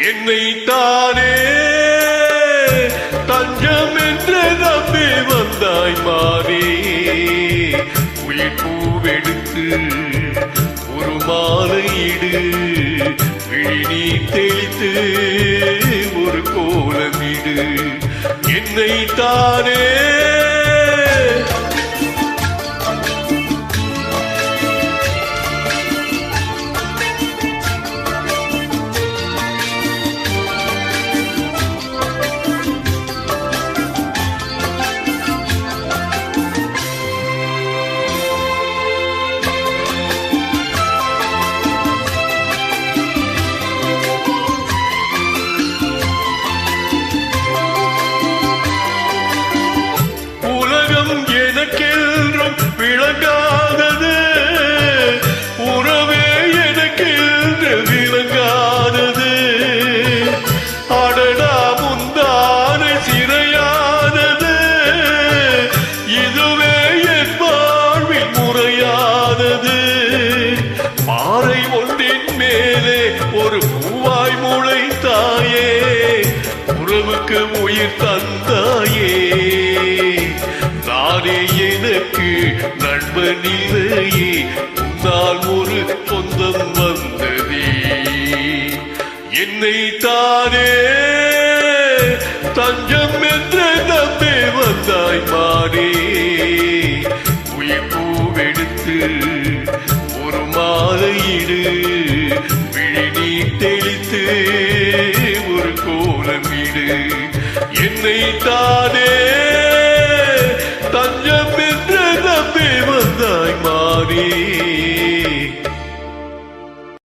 என்னை தானே தஞ்சம் என்று நம்பி வந்தாய் மாறே. உயிர் பூவெடுத்து ஒரு மாலையிடு, விழி தெளித்து ஒரு கோலமிடு. என்னை தானே எனக்கென்றும் விளங்காதது, உறவே எனக்கென்று விளங்காதது. அடடா முந்தான சிறையானது, இதுவே என் வாழ்வில் முறையானது. பாறை ஒன்றின் மேலே ஒரு பூவாய் முளைத்தாயே, உறவுக்கு உயிர் தந்தாயே. நானே எனக்கு நண்பனிலேயே, உன்னால் ஒரு சொந்தம் வந்ததே. என்னை தானே தஞ்சம் என்று நம்பி வந்தாய் மாறே. உயிர் பூவெடுத்து ஒரு மாலையிடு, விழி தெளித்து ஒரு கோலமிடு. என்னை தானே தஞ்சம் என்று நம்பி வந்தாய் மாறே.